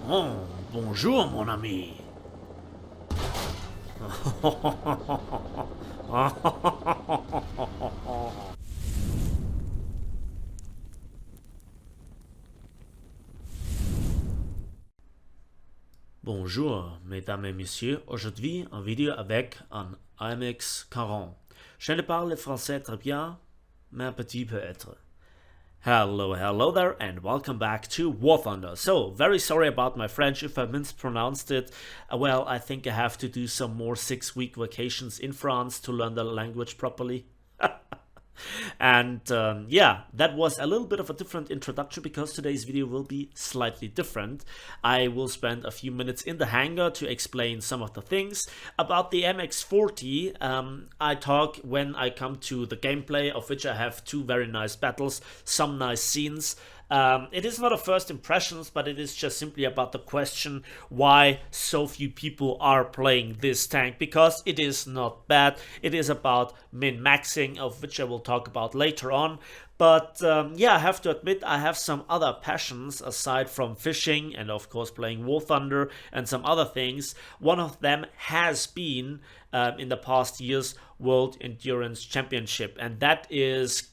Oh, bonjour, mon ami. Bonjour, mesdames et messieurs. Aujourd'hui, en vidéo avec un AMX-40. Je ne parle français très bien, mais un petit peu être. Hello there, and welcome back to War Thunder. So, very sorry about my French if I mispronounced it. Well, I think I have to do some more 6-week vacations in France to learn the language properly. And yeah, that was a little bit of a different introduction because today's video will be slightly different. I will spend a few minutes in the hangar to explain some of the things about the AMX-40. I talk when I come to the gameplay, of which I have 2 very nice battles, some nice scenes. It is not a first impressions, but it is just simply about the question why so few people are playing this tank, because it is not bad. It is about min-maxing, of which I will talk about later on. But yeah, I have to admit I have some other passions aside from fishing and of course playing War Thunder and some other things. One of them has been in the past years World Endurance Championship, and that is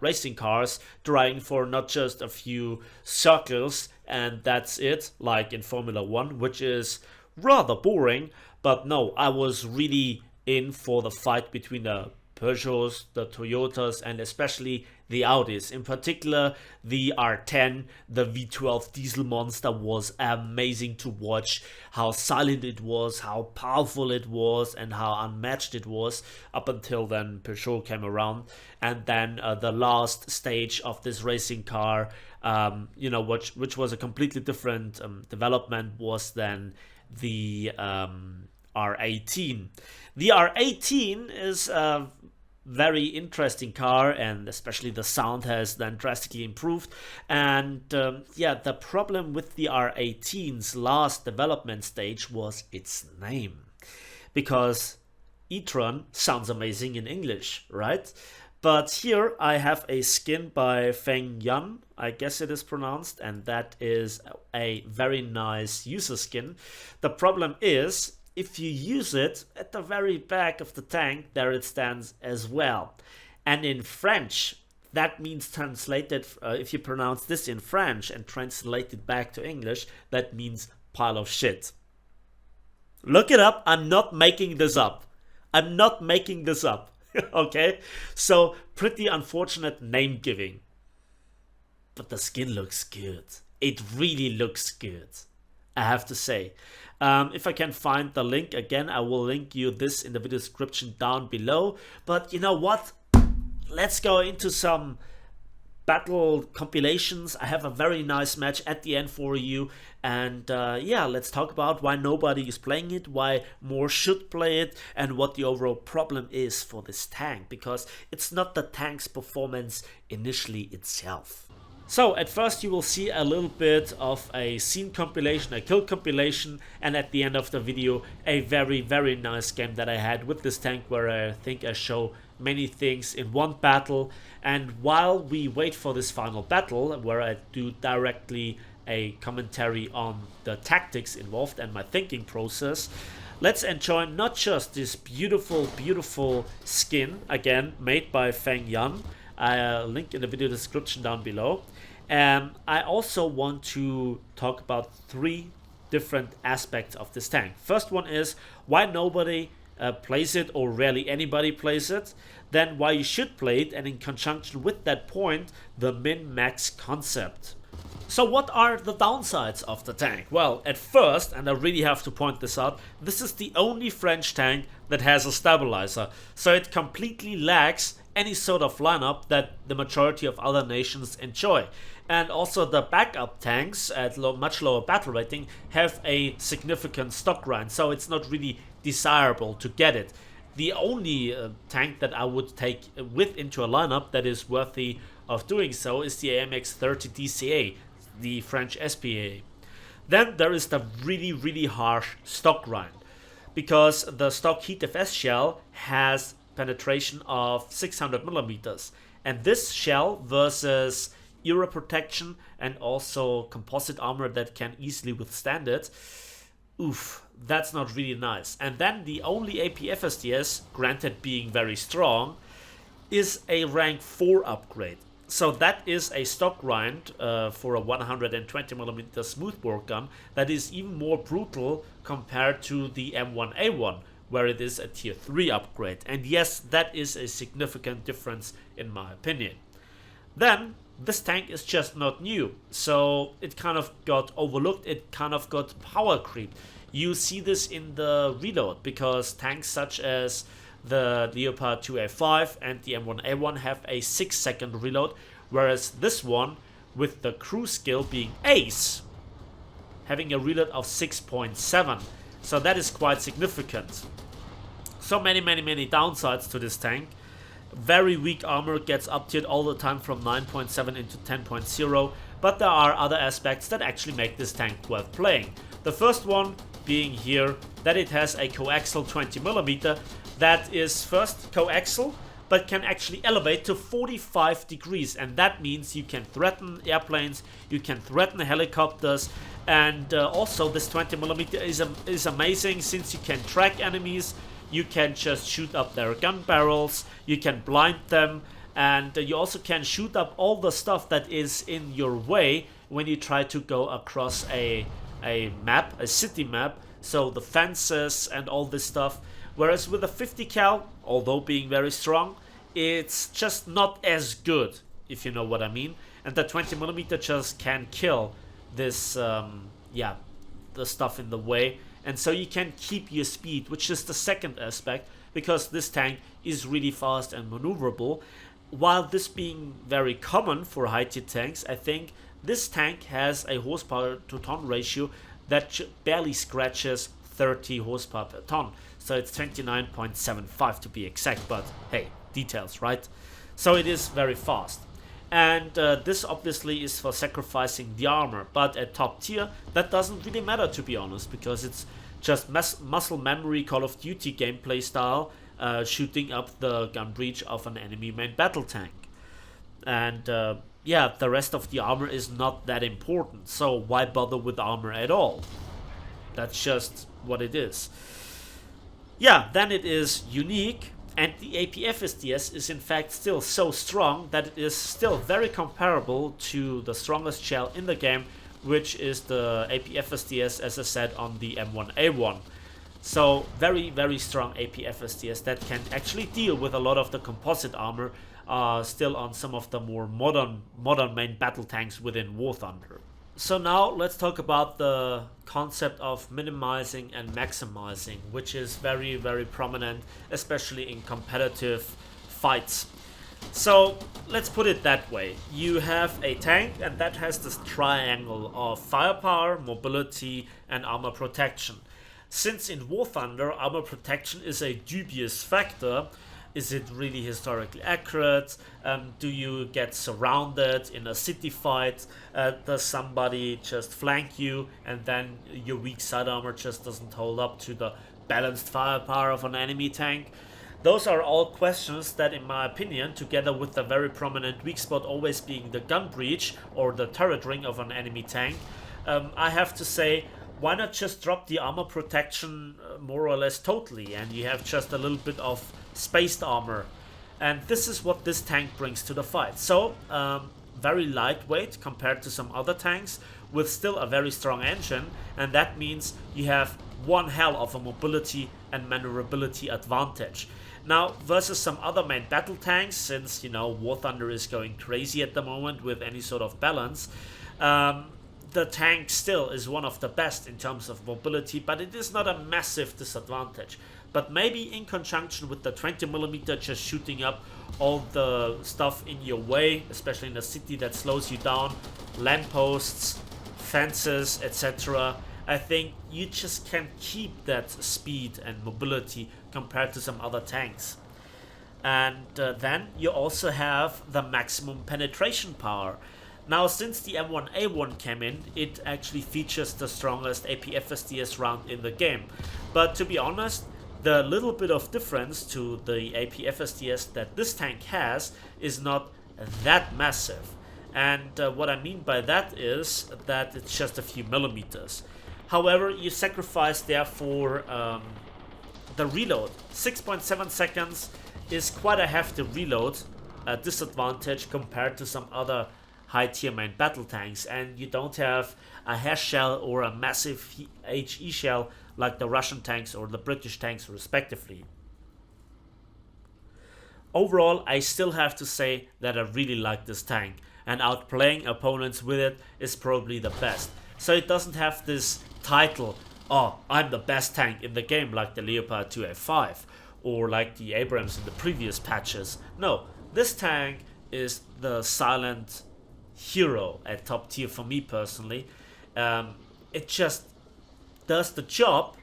racing cars driving for not just a few circles and that's it, like in Formula 1, which is rather boring. But no, I was really in for the fight between the Peugeots, the Toyotas, and especially the Audis. In particular, the R10, the V12 diesel monster, was amazing to watch. How silent it was, how powerful it was, and how unmatched it was. Up until then, Peugeot came around. And then the last stage of this racing car, which was a completely different development, was then the R18. The R18 is a very interesting car, and especially the sound has then drastically improved. And yeah, the problem with the R18's last development stage was its name, because e-tron sounds amazing in English, right? But here I have a skin by Feng Yan, I guess it is pronounced, and that is a very nice user skin. The problem is, if you use it at the very back of the tank, there it stands as well. And in French, that means translated, if you pronounce this in French and translate it back to English, that means pile of shit. Look it up, I'm not making this up. I'm not making this up, okay? So, pretty unfortunate name giving. But the skin looks good. It really looks good, I have to say. If I can find the link again, I will link you this in the video description down below. But you know what? Let's go into some battle compilations. I have a very nice match at the end for you. And yeah, let's talk about why nobody is playing it, why more should play it, and what the overall problem is for this tank. Because it's not the tank's performance initially itself. So at first you will see a little bit of a scene compilation, a kill compilation, and at the end of the video a very nice game that I had with this tank, where I think I show many things in one battle. And while we wait for this final battle, where I do directly a commentary on the tactics involved and my thinking process, let's enjoy not just this beautiful skin, again made by Feng Yan. I'll link in the video description down below. I also want to talk about 3 different aspects of this tank. First one is why nobody plays it, or rarely anybody plays it. Then why you should play it, and in conjunction with that point, the min-max concept. So what are the downsides of the tank? Well, at first, and I really have to point this out, this is the only French tank that has a stabilizer. So it completely lacks any sort of lineup that the majority of other nations enjoy. And also the backup tanks at much lower battle rating have a significant stock grind, so it's not really desirable to get it. The only tank that I would take with into a lineup that is worthy of doing so is the AMX-40 DCA, the French SPA. Then there is the really harsh stock grind, because the stock Heat FS shell has penetration of 600 millimeters, and this shell versus era protection and also composite armor that can easily withstand it. Oof, that's not really nice. And then the only AP-FSDS, granted being very strong, is a rank 4 upgrade. So that is a stock grind for a 120mm smoothbore gun that is even more brutal compared to the M1A1, where it is a tier 3 upgrade. And yes, that is a significant difference in my opinion. Then, this tank is just not new, so it kind of got overlooked, it kind of got power creep. You see this in the reload, because tanks such as the Leopard 2A5 and the M1A1 have a 6-second reload, whereas this one, with the crew skill being Ace, having a reload of 6.7. So that is quite significant. So many downsides to this tank. Very weak armor, gets up-tiered all the time from 9.7 into 10.0, but there are other aspects that actually make this tank worth playing. The first one being here that it has a coaxial 20mm that is first coaxial but can actually elevate to 45 degrees, and that means you can threaten airplanes, you can threaten helicopters, and also this 20mm is amazing since you can track enemies. You can just shoot up their gun barrels, you can blind them, and you also can shoot up all the stuff that is in your way when you try to go across a map, a city map, so the fences and all this stuff. Whereas with a 50 cal, although being very strong, it's just not as good, if you know what I mean. And the 20mm just can kill this, the stuff in the way. And so you can keep your speed, which is the second aspect, because this tank is really fast and maneuverable. While this being very common for high-tier tanks, I think this tank has a horsepower to ton ratio that barely scratches 30 horsepower per ton. So it's 29.75 to be exact, but hey, details, right? So it is very fast. And this obviously is for sacrificing the armor, but at top tier that doesn't really matter, to be honest, because it's just muscle memory Call of Duty gameplay style, shooting up the gun breech of an enemy main battle tank. And the rest of the armor is not that important, so why bother with armor at all? That's just what it is. Yeah, then it is unique. And the AP-FSDS is in fact still so strong that it is still very comparable to the strongest shell in the game, which is the AP-FSDS, as I said, on the M1A1. So very strong AP-FSDS that can actually deal with a lot of the composite armor still on some of the more modern main battle tanks within War Thunder. So now let's talk about the concept of minimizing and maximizing, which is very prominent, especially in competitive fights. So let's put it that way. You have a tank, and that has this triangle of firepower, mobility, and armor protection. Since in War Thunder armor protection is a dubious factor, is it really historically accurate? Do you get surrounded in a city fight? Does somebody just flank you and then your weak side armor just doesn't hold up to the balanced firepower of an enemy tank? Those are all questions that, in my opinion, together with the very prominent weak spot always being the gun breech or the turret ring of an enemy tank, I have to say, why not just drop the armor protection more or less totally, and you have just a little bit of spaced armor. And this is what this tank brings to the fight. So very lightweight compared to some other tanks, with still a very strong engine, and that means you have one hell of a mobility and maneuverability advantage. Now versus some other main battle tanks, since War Thunder is going crazy at the moment with any sort of balance, the tank still is one of the best in terms of mobility, but it is not a massive disadvantage. But maybe in conjunction with the 20mm just shooting up all the stuff in your way, especially in a city that slows you down, lampposts, fences, etc. I think you just can keep that speed and mobility compared to some other tanks. And then you also have the maximum penetration power. Now, since the M1A1 came in, it actually features the strongest AP-FSDS round in the game. But to be honest, the little bit of difference to the AP-FSDS that this tank has is not that massive. And what I mean by that is that it's just a few millimeters. However, you sacrifice therefore the reload. 6.7 seconds is quite a hefty reload, a disadvantage compared to some other high tier main battle tanks, and you don't have a HE shell or a massive HE shell like the Russian tanks or the British tanks respectively. Overall, I still have to say that I really like this tank, and outplaying opponents with it is probably the best. So it doesn't have this title, oh, I'm the best tank in the game, like the Leopard 2A5 or like the Abrams in the previous patches. No, this tank is the silent hero at top tier for me personally. It just does the job,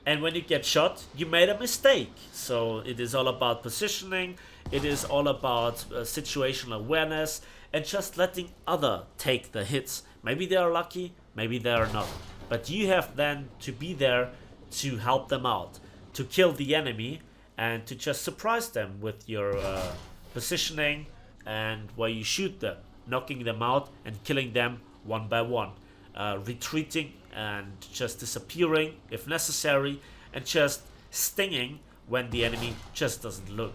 and when you get shot, you made a mistake. So it is all about positioning, it is all about situational awareness, and just letting other take the hits. Maybe they are lucky, maybe they are not. But you have then to be there to help them out, to kill the enemy, and to just surprise them with your positioning and where you shoot them, knocking them out and killing them one by one. Retreating and just disappearing if necessary, and just stinging when the enemy just doesn't look.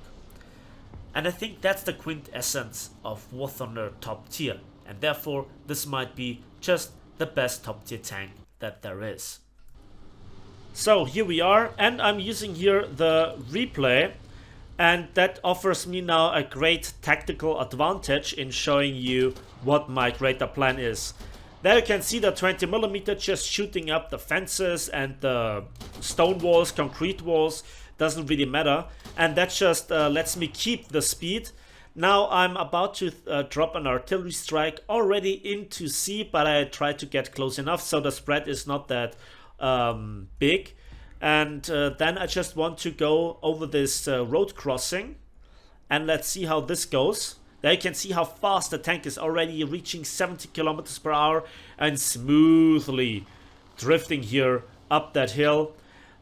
And I think that's the quintessence of War Thunder top tier, and therefore this might be just the best top tier tank that there is. So here we are, and I'm using here the replay, and that offers me now a great tactical advantage in showing you what my greater plan is. There you can see the 20mm just shooting up the fences and the stone walls, concrete walls, doesn't really matter. And that just lets me keep the speed. Now I'm about to drop an artillery strike already into C, but I try to get close enough so the spread is not that big. And then I just want to go over this road crossing, and let's see how this goes. There you can see how fast the tank is already reaching 70 kilometers per hour and smoothly drifting here up that hill.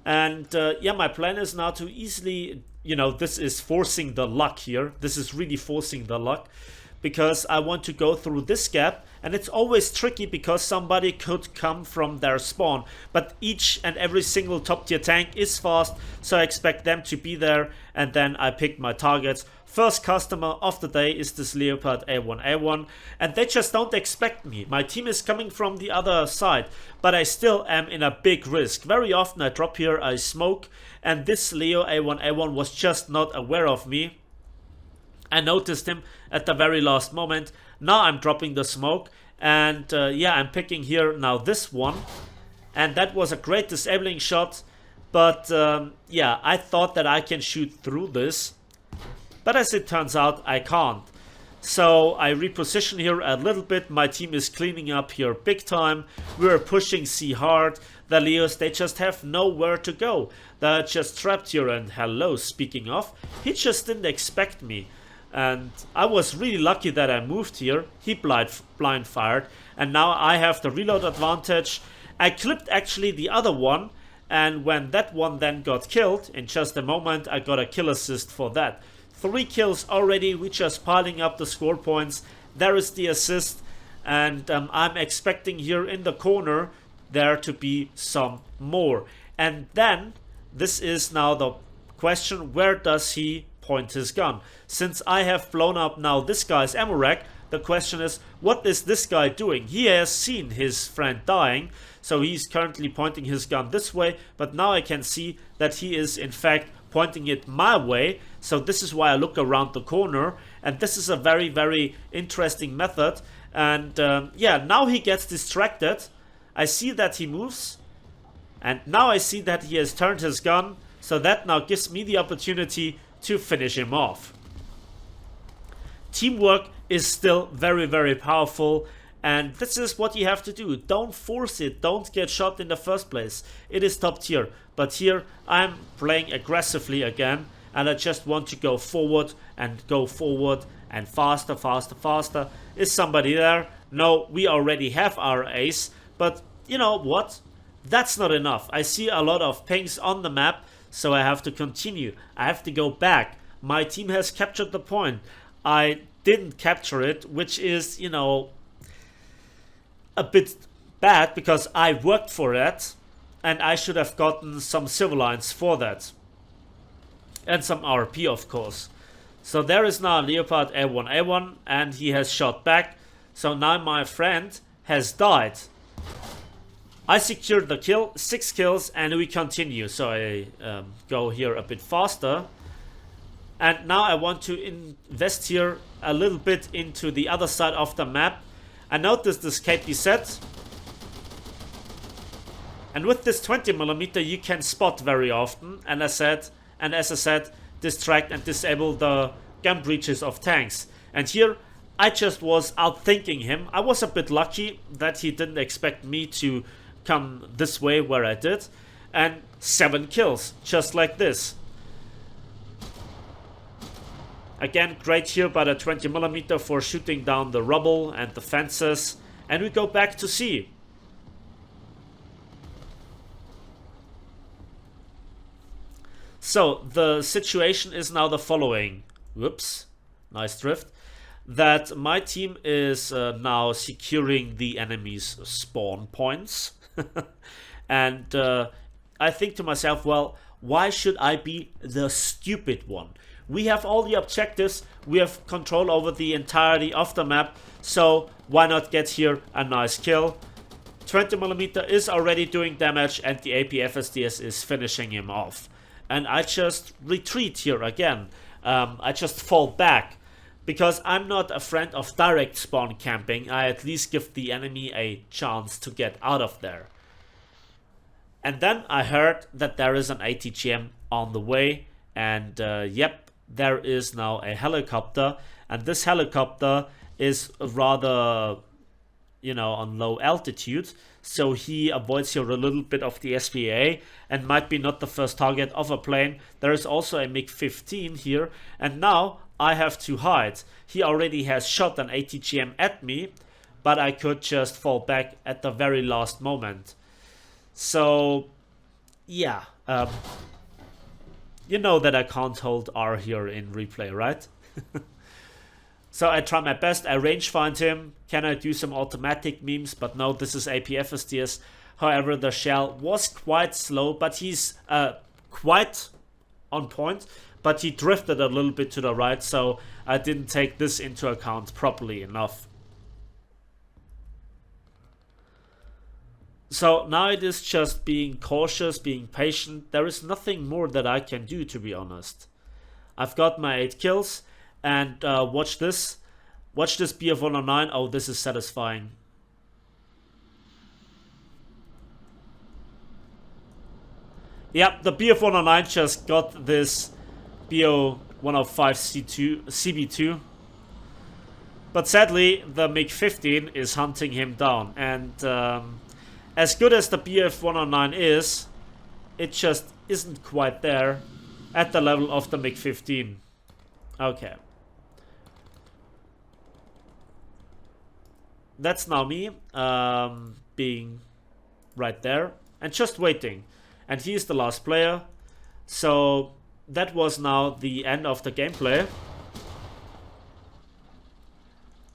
And yeah, my plan is now to easily, you know, this is forcing the luck here. This is really forcing the luck, because I want to go through this gap, and it's always tricky because somebody could come from their spawn. But each and every single top tier tank is fast, so I expect them to be there, and then I pick my targets. First customer of the day is this Leopard A1A1, and they just don't expect me. My team is coming from the other side, but I still am in a big risk. Very often I drop here, I smoke, and this Leo A1A1 was just not aware of me. I noticed him at the very last moment. Now I'm dropping the smoke, and yeah, I'm picking here now this one, and that was a great disabling shot. But yeah, I thought that I can shoot through this, but as it turns out, I can't. So I reposition here a little bit. My team is cleaning up here big time. We're pushing C hard. The Leos, they just have nowhere to go. They're just trapped here, and hello, speaking of, he just didn't expect me. And I was really lucky that I moved here. He blind fired, and now I have the reload advantage. I clipped actually the other one, and when that one then got killed, in just a moment I got a kill assist for that. 3 kills already, we're just piling up the score points. There is the assist, and I'm expecting here in the corner there to be some more. And then this is now the question, where does he point his gun? Since I have blown up now this guy's ammo rack, the question is, what is this guy doing? He has seen his friend dying, so he's currently pointing his gun this way, but now I can see that he is in fact pointing it my way. So this is why I look around the corner, and this is a very, very interesting method. And yeah, now he gets distracted. I see that he moves, and now I see that he has turned his gun, so that now gives me the opportunity to finish him off. Teamwork is still very, very powerful, and this is what you have to do. Don't force it, don't get shot in the first place. It is top tier, but here I'm playing aggressively again, and I just want to go forward and faster, faster, faster. Is somebody there? No, we already have our ace, but you know what? That's not enough. I see a lot of pings on the map, so I have to continue. I have to go back. My team has captured the point. I didn't capture it, which is, you know, a bit bad because I worked for that and I should have gotten some civil lines for that. And some RP, of course. So there is now Leopard A1A1 and he has shot back. So now my friend has died. I secured the kill, 6 kills, and we continue. So I go here a bit faster. And now I want to invest here a little bit into the other side of the map. I noticed this KPZ. And with this 20mm you can spot very often. And as I said, distract and disable the gun breaches of tanks. And here I just was outthinking him. I was a bit lucky that he didn't expect me to come this way where I did. And 7 kills, just like this. Again, great here by the 20mm for shooting down the rubble and the fences. And we go back to C. So the situation is now the following. Whoops, nice drift. That my team is now securing the enemy's spawn points. And I think to myself, well, why should I be the stupid one? We have all the objectives, we have control over the entirety of the map, so why not get here a nice kill? 20mm is already doing damage and the AP-FSDS is finishing him off. And I just retreat here again. I just fall back. Because I'm not a friend of direct spawn camping, I at least give the enemy a chance to get out of there. And then I heard that there is an ATGM on the way. And yep, there is now a helicopter. And this helicopter is rather, you know, on low altitude. So he avoids here a little bit of the SPA and might be not the first target of a plane. There is also a MiG-15 here. And now I have to hide. He already has shot an ATGM at me, but I could just fall back at the very last moment. So, yeah. You know that I can't hold R here in replay, right? So I try my best, I range find him. Can I do some automatic memes? But no, this is AP-FSDS. However, the shell was quite slow, but he's quite on point. But he drifted a little bit to the right, so I didn't take this into account properly enough. So now it is just being cautious, being patient. There is nothing more that I can do, to be honest. I've got my 8 kills. And watch this. Watch this BF-109. Oh, this is satisfying. Yep, the BF-109 just got this BO-105 CB2. But sadly, the MiG-15 is hunting him down. And as good as the BF-109 is, it just isn't quite there at the level of the MiG-15. Okay. That's now me being right there and just waiting. And he is the last player. So that was now the end of the gameplay.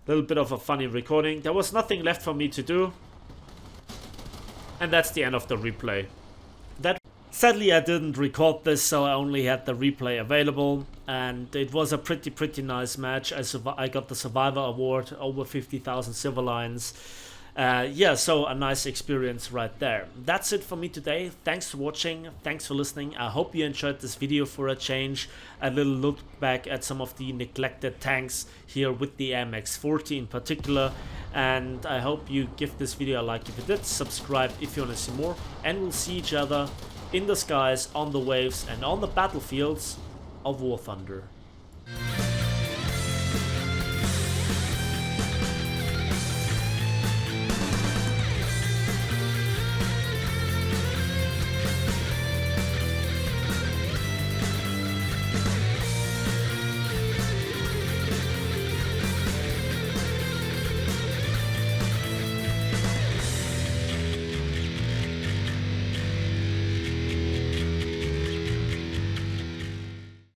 Little bit of a funny recording. There was nothing left for me to do. And that's the end of the replay. Sadly, I didn't record this, so I only had the replay available, and it was a pretty nice match. I got the Survivor Award, over 50,000 silver lines. Yeah, so a nice experience right there. That's it for me today. Thanks for watching, thanks for listening. I hope you enjoyed this video for a change. A little look back at some of the neglected tanks here with the AMX-40 in particular. And I hope you give this video a like if you did, subscribe if you want to see more, and we'll see each other in the skies, on the waves, and on the battlefields of War Thunder.